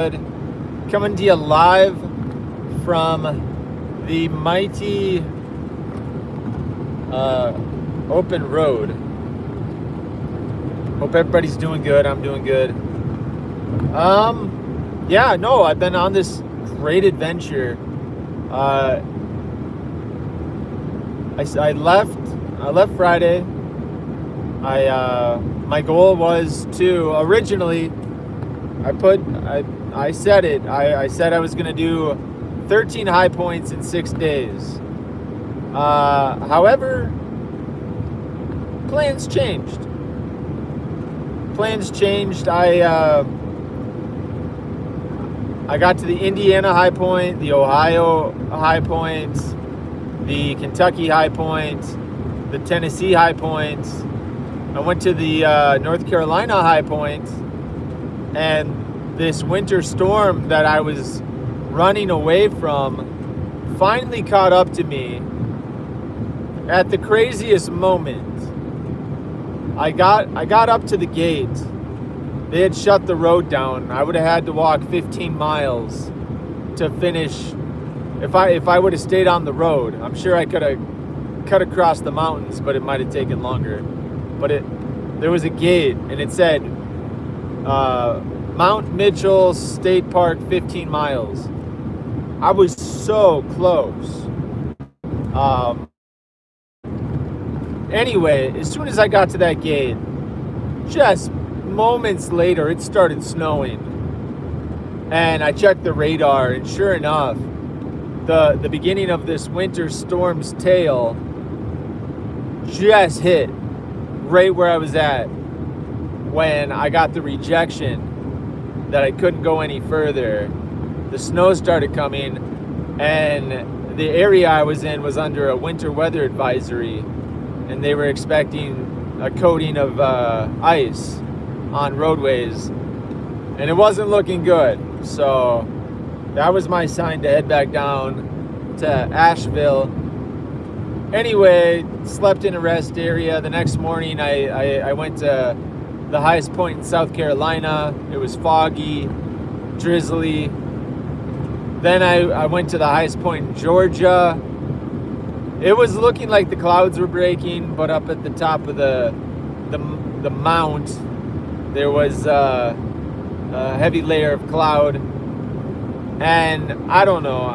Coming to you live from the mighty open road. Hope everybody's doing good. I'm doing good. Yeah, no, I've been on this great adventure. I left Friday. My goal was to originally, I said it. I said I was going to do 13 high points in 6 days. However, plans changed. I got to the Indiana high point, the Ohio high point, the Kentucky high point, the Tennessee high point. I went to the North Carolina high point, and this winter storm that I was running away from finally caught up to me at the craziest moment. I got up to the gate. They had shut the road down. I would have had to walk 15 miles to finish. If I would have stayed on the road, I'm sure I could have cut across the mountains, but it might have taken longer. But there was a gate, and it said Mount Mitchell State Park, 15 miles. I was so close. Anyway, as soon as I got to that gate, just moments later, it started snowing. And I checked the radar, and sure enough, the beginning of this winter storm's tail just hit right where I was at when I got the rejection that I couldn't go any further. The snow started coming, and the area I was in was under a winter weather advisory, and they were expecting a coating of ice on roadways, and it wasn't looking good. So that was my sign to head back down to Asheville. Anyway, slept in a rest area. The next morning I went to the highest point in South Carolina. It was foggy, drizzly. Then I went to the highest point in Georgia. It was looking like the clouds were breaking, but up at the top of the mount, there was a heavy layer of cloud. And I don't know,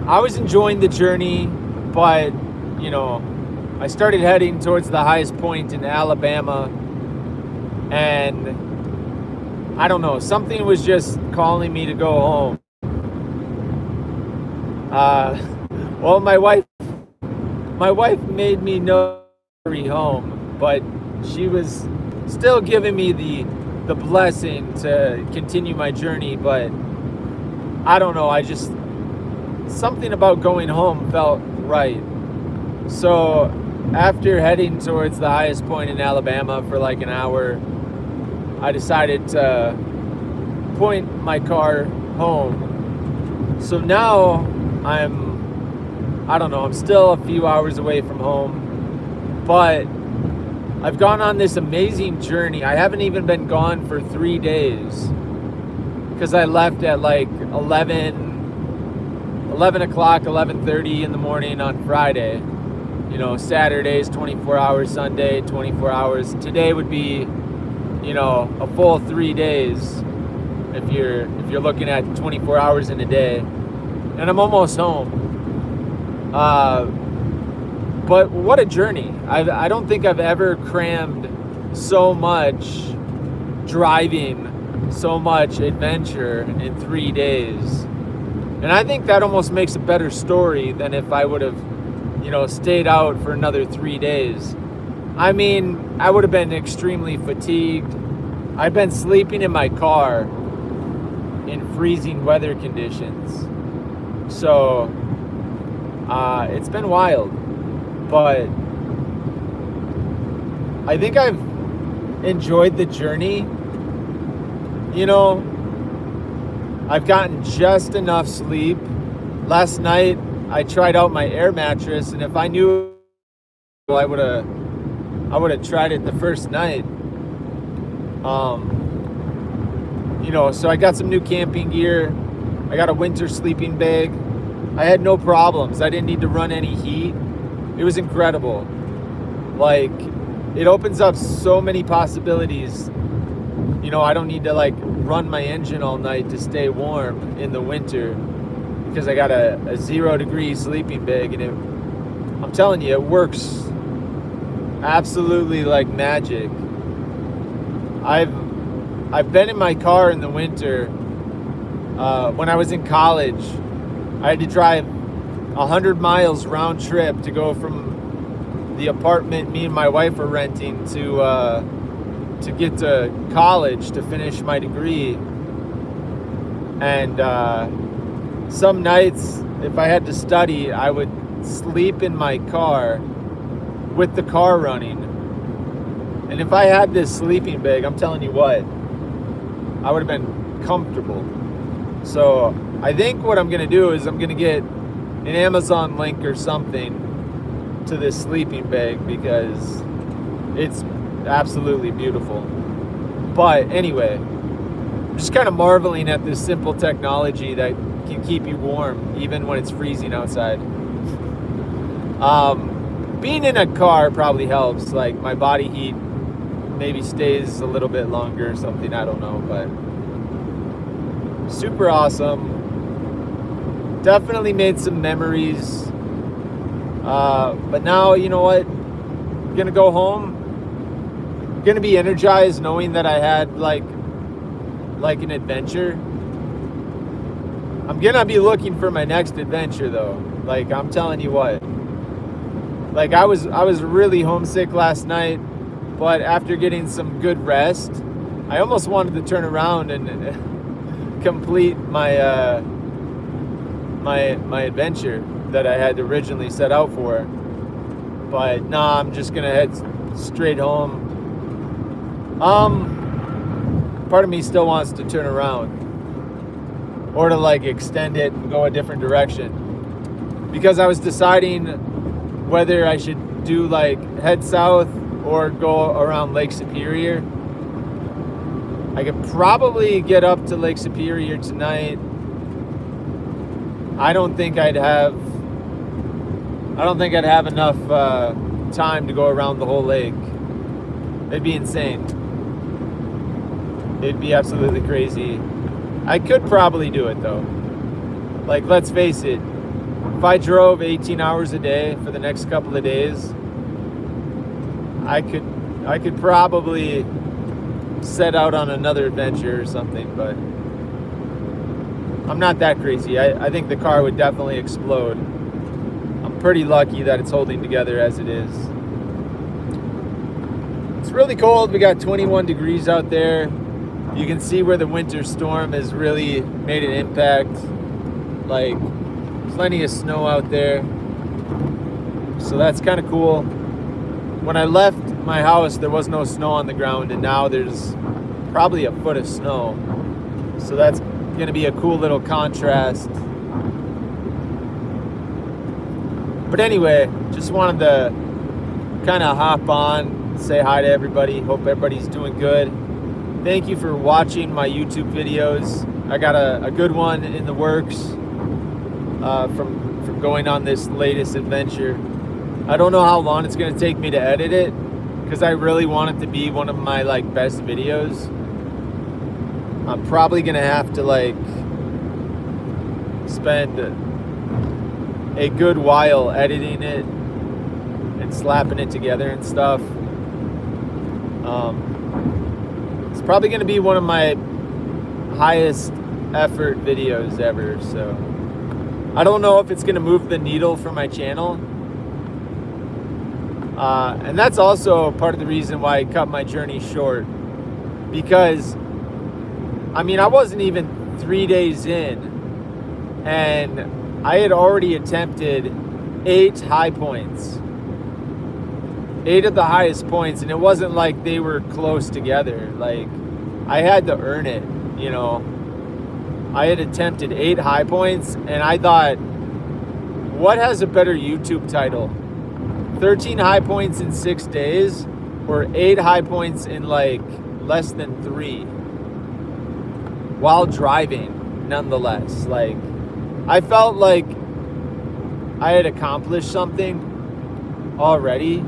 I was enjoying the journey, but, I started heading towards the highest point in Alabama, and I don't know, something was just calling me to go home. Well, my wife made me know to hurry home, but she was still giving me the blessing to continue my journey. But I don't know, something about going home felt right. So after heading towards the highest point in Alabama for like an hour, I decided to point my car home. So now I'm still a few hours away from home, but I've gone on this amazing journey. I haven't even been gone for 3 days because I left at like 11 o'clock, 11:30 in the morning on Friday. Saturday's 24 hours, Sunday 24 hours. Today would be, a full 3 days if you're looking at 24 hours in a day. And I'm almost home. But what a journey. I don't think I've ever crammed so much driving, so much adventure in 3 days. And I think that almost makes a better story than if I would have, stayed out for another 3 days. I mean, I would have been extremely fatigued. I've been sleeping in my car in freezing weather conditions. So, it's been wild. But I think I've enjoyed the journey. I've gotten just enough sleep. Last night, I tried out my air mattress, and if I knew, I would have tried it the first night. so I got some new camping gear. I got a winter sleeping bag. I had no problems. I didn't need to run any heat. It was incredible. Like, it opens up so many possibilities. I don't need to like run my engine all night to stay warm in the winter because I got a 0-degree sleeping bag, and I'm telling you, it works absolutely like magic. I've been in my car in the winter. When I was in college, I had to drive 100 miles round trip to go from the apartment me and my wife were renting to get to college to finish my degree. And some nights, if I had to study, I would sleep in my car with the car running. And if I had this sleeping bag, I'm telling you what, I would have been comfortable. So I think what I'm going to do is I'm going to get an Amazon link or something to this sleeping bag because it's absolutely beautiful. But anyway, I'm just kind of marveling at this simple technology that can keep you warm even when it's freezing outside. Being in a car probably helps. Like, my body heat maybe stays a little bit longer or something. I don't know, but super awesome. Definitely made some memories. But now, you know what? I'm gonna go home. I'm gonna be energized knowing that I had like an adventure. I'm gonna be looking for my next adventure though. Like, I'm telling you what. Like, I was really homesick last night, but after getting some good rest, I almost wanted to turn around and complete my my adventure that I had originally set out for. But nah, I'm just gonna head straight home. Part of me still wants to turn around or to like extend it and go a different direction, because I was deciding whether I should do like head south or go around Lake Superior. I could probably get up to Lake Superior tonight. I don't think I'd have enough time to go around the whole lake. It'd be insane. It'd be absolutely crazy. I could probably do it though. Like, let's face it, if I drove 18 hours a day for the next couple of days, I could probably set out on another adventure or something, but I'm not that crazy. I think the car would definitely explode. I'm pretty lucky that it's holding together as it is. It's really cold. We got 21 degrees out there. You can see where the winter storm has really made an impact. Like, plenty of snow out there. So that's kind of cool. When I left my house, there was no snow on the ground, and now there's probably a foot of snow. So that's going to be a cool little contrast. But anyway, just wanted to kind of hop on, say hi to everybody. Hope everybody's doing good. Thank you for watching my YouTube videos. I got a good one in the works from going on this latest adventure. I don't know how long it's going to take me to edit it, because I really want it to be one of my like best videos. I'm probably going to have to like spend a good while editing it and slapping it together and stuff. It's probably going to be one of my highest effort videos ever, so I don't know if it's going to move the needle for my channel. And that's also part of the reason why I cut my journey short, because I mean, I wasn't even 3 days in, and I had already attempted 8 high points. 8 of the highest points, and it wasn't like they were close together. Like, I had to earn it, you know. I had attempted 8 high points, and I thought, what has a better YouTube title? 13 high points in 6 days, or 8 high points in like less than 3? while driving nonetheless. Like, I felt like I had accomplished something already,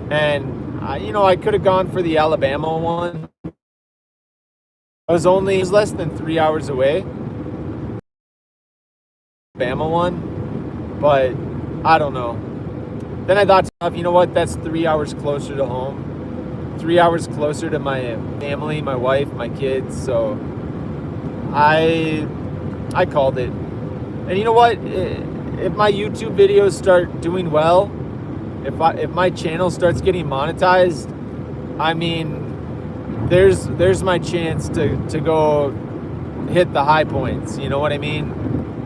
and I could have gone for the Alabama one. It was less than 3 hours away, Alabama one, but I don't know. Then I thought, you know what, that's 3 hours closer to home, 3 hours closer to my family, my wife, my kids. So I called it. And you know what, if my YouTube videos start doing well, if my channel starts getting monetized, I mean, there's my chance to go hit the high points, you know what I mean,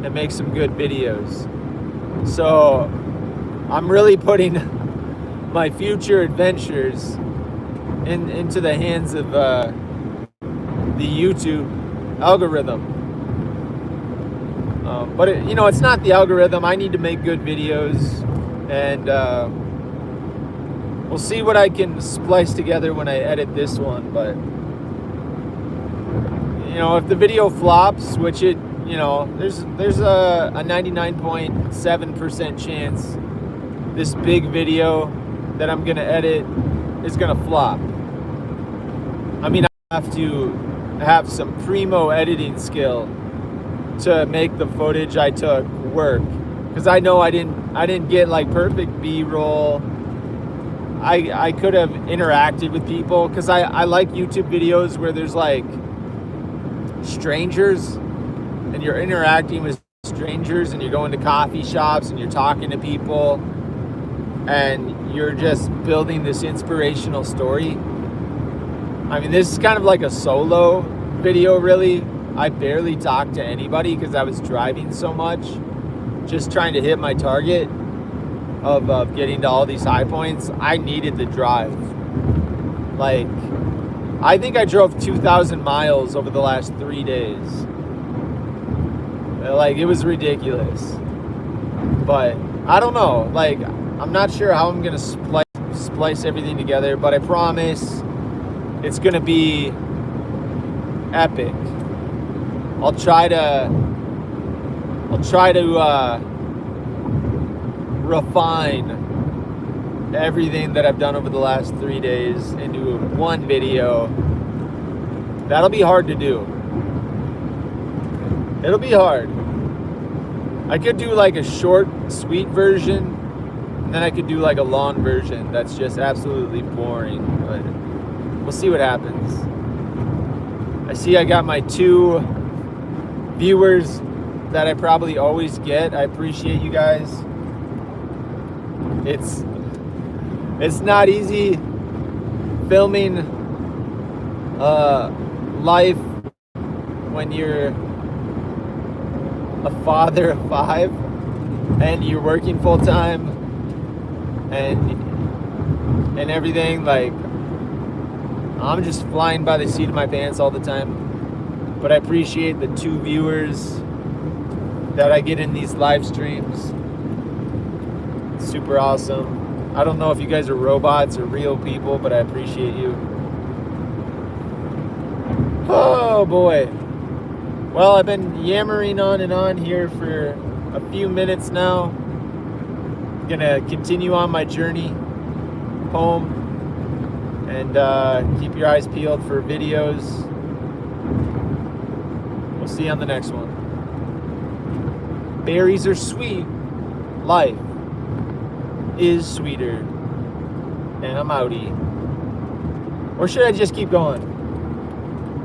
and make some good videos. So I'm really putting my future adventures into the hands of the YouTube algorithm. But it's not the algorithm. I need to make good videos, and we'll see what I can splice together when I edit this one. But if the video flops, which there's a 99.7% chance this big video that I'm gonna edit is gonna flop. I mean, I have to have some primo editing skill to make the footage I took work, because I know I didn't get like perfect B-roll. I could have interacted with people, because I like YouTube videos where there's like strangers and you're interacting with strangers, and you're going to coffee shops and you're talking to people and you're just building this inspirational story. I mean, this is kind of like a solo video, really. I barely talked to anybody because I was driving so much, just trying to hit my target of getting to all these high points. I needed the drive. Like, I think I drove 2,000 miles over the last 3 days. Like, it was ridiculous. But I don't know. Like, I'm not sure how I'm gonna splice everything together, but I promise it's gonna be epic. I'll try to refine everything that I've done over the last 3 days into one video. That'll be hard to do. It'll be hard. I could do like a short, sweet version, and then I could do like a long version that's just absolutely boring. But we'll see what happens. I see I got my 2 viewers that I probably always get. I appreciate you guys. It's not easy filming life when you're a father of 5 and you're working full time and everything. Like, I'm just flying by the seat of my pants all the time. But I appreciate the 2 viewers that I get in these live streams. It's super awesome. I don't know if you guys are robots or real people, but I appreciate you. Oh boy. Well, I've been yammering on and on here for a few minutes now. Gonna continue on my journey home, and keep your eyes peeled for videos. We'll see you on the next one. Berries are sweet. Life is sweeter. And I'm outie. Or should I just keep going?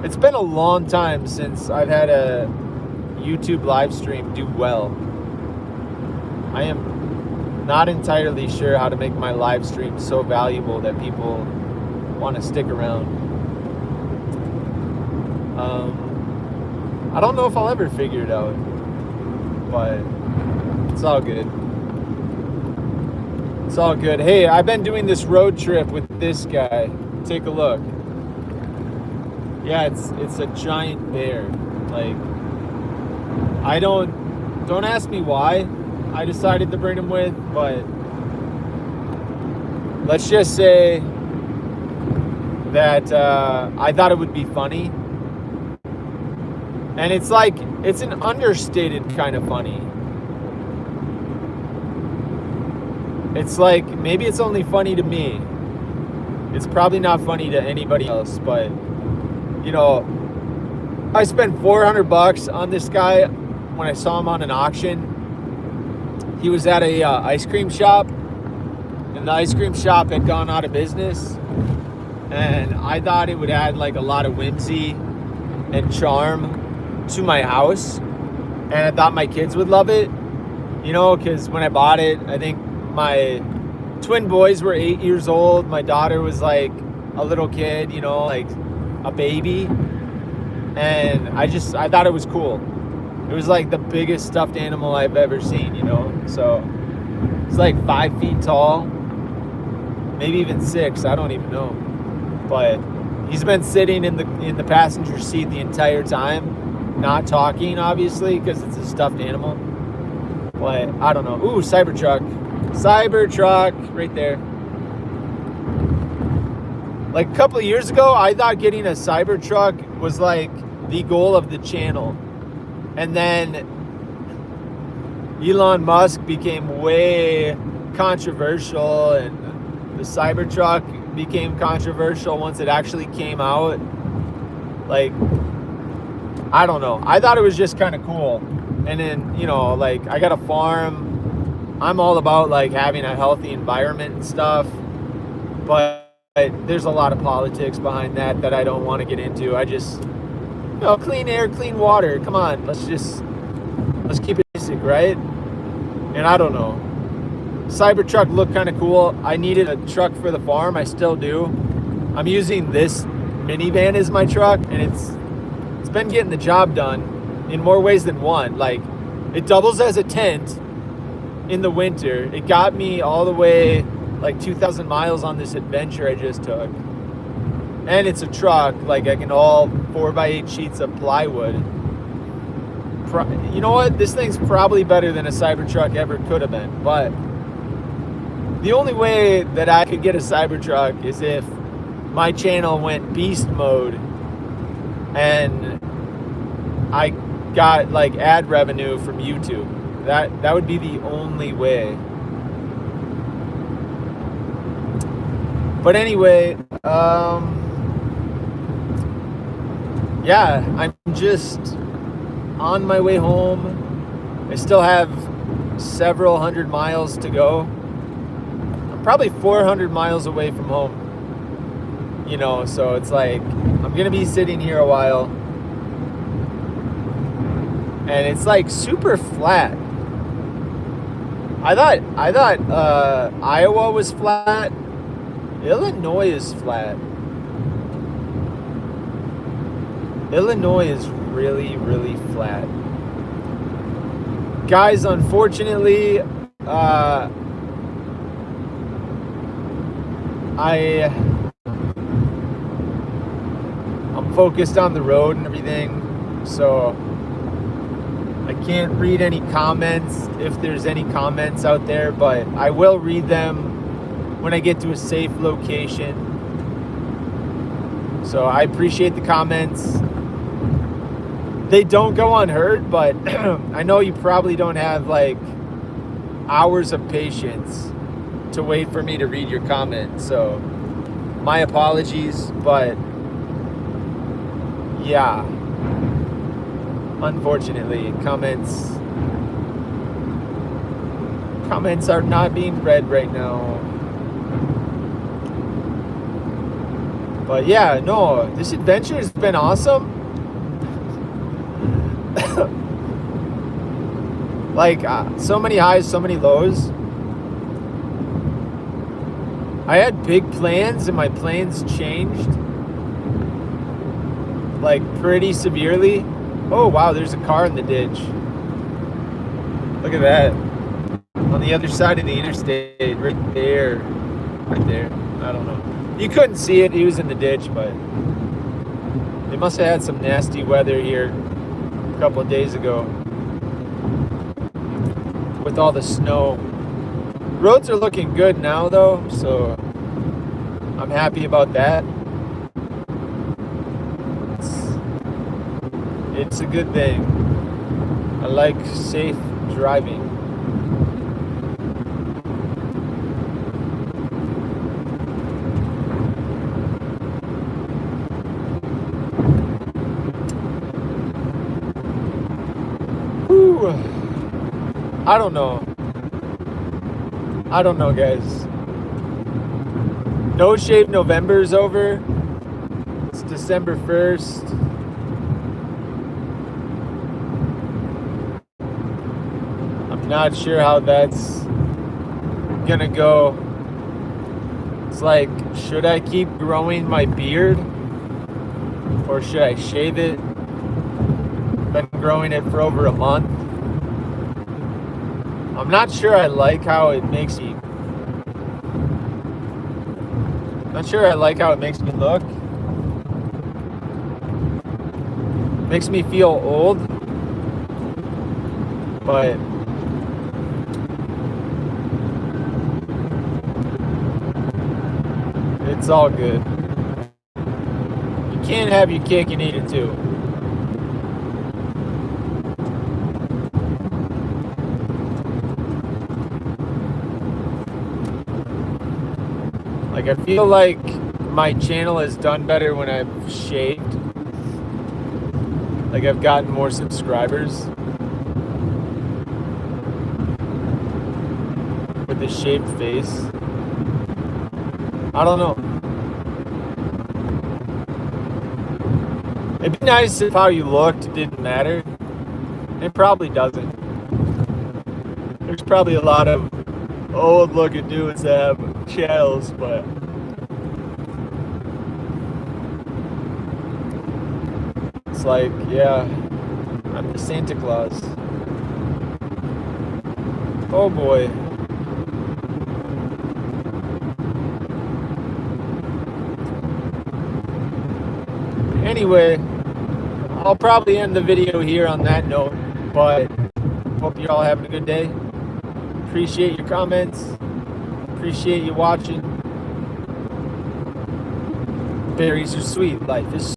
It's been a long time since I've had a YouTube live stream do well. I am not entirely sure how to make my live stream so valuable that people want to stick around. I don't know if I'll ever figure it out, but it's all good. It's all good. Hey, I've been doing this road trip with this guy. Take a look. Yeah, it's a giant bear. Like, I don't ask me why I decided to bring him with, but let's just say that I thought it would be funny And it's like, it's an understated kind of funny. It's like, maybe it's only funny to me. It's probably not funny to anybody else, but, you know, I spent $400 on this guy when I saw him on an auction. He was at a ice cream shop, and the ice cream shop had gone out of business. And I thought it would add like a lot of whimsy and charm to my house. And I thought my kids would love it, you know, because when I bought it, I think my twin boys were 8 years old. My daughter was like a little kid, you know, like a baby. And I thought it was cool. It was like the biggest stuffed animal I've ever seen, you know. So it's like 5 feet tall, maybe even 6. I don't even know. But he's been sitting in the passenger seat the entire time, not talking, obviously, because it's a stuffed animal. But I don't know. Ooh, Cybertruck. Cybertruck right there. Like a couple of years ago, I thought getting a Cybertruck was like the goal of the channel. And then Elon Musk became way controversial, and the Cybertruck became controversial once it actually came out. Like, I don't know. I thought it was just kind of cool. And then, you know, like, I got a farm. I'm all about like having a healthy environment and stuff, but there's a lot of politics behind that I don't want to get into. I just, you know, clean air, clean water. Come on, let's keep it basic, right? And I don't know. Cybertruck looked kind of cool. I needed a truck for the farm. I still do. I'm using this minivan as my truck, and it's been getting the job done in more ways than one. Like, it doubles as a tent in the winter. It got me all the way like 2,000 miles on this adventure I just took. And it's a truck. Like, I can haul 4x8 sheets of plywood. You know what? This thing's probably better than a Cybertruck ever could have been. But the only way that I could get a Cybertruck is if my channel went beast mode and I got like ad revenue from YouTube. That would be the only way. But anyway, yeah, I'm just on my way home. I still have several hundred miles to go. I'm probably 400 miles away from home. You know, so it's like, I'm gonna be sitting here a while. And it's like super flat. I thought Iowa was flat. Illinois is flat. Illinois is really, really flat. Guys, unfortunately, I'm focused on the road and everything, so I can't read any comments if there's any comments out there, but I will read them when I get to a safe location. So I appreciate the comments. They don't go unheard, but I know you probably don't have like hours of patience to wait for me to read your comment. So my apologies, but yeah. Unfortunately, comments are not being read right now. But yeah, no, this adventure has been awesome. Like, so many highs, so many lows. I had big plans, and my plans changed like pretty severely. Oh wow, there's a car in the ditch. Look at that. On the other side of the interstate, right there. Right there. I don't know. You couldn't see it, he was in the ditch, but they must have had some nasty weather here a couple of days ago with all the snow. Roads are looking good now though, so I'm happy about that. It's a good thing. I like safe driving. Whew. I don't know, guys. No Shave November's over. It's December 1st. I'm not sure how that's gonna go. It's like, should I keep growing my beard? Or should I shave it? Been growing it for over a month. I'm not sure I like how it makes me. Not sure I like how it makes me look. Makes me feel old. But it's all good. You can't have your cake and eat it too. Like, I feel like my channel has done better when I've shaved. Like, I've gotten more subscribers with the shaved face. I don't know. It'd be nice if how you looked didn't matter. It probably doesn't. There's probably a lot of old looking dudes that have channels, but it's like, yeah, I'm the Santa Claus. Oh boy. Anyway, I'll probably end the video here on that note, but hope you're all having a good day. Appreciate your comments. Appreciate you watching. Berries are sweet. Life is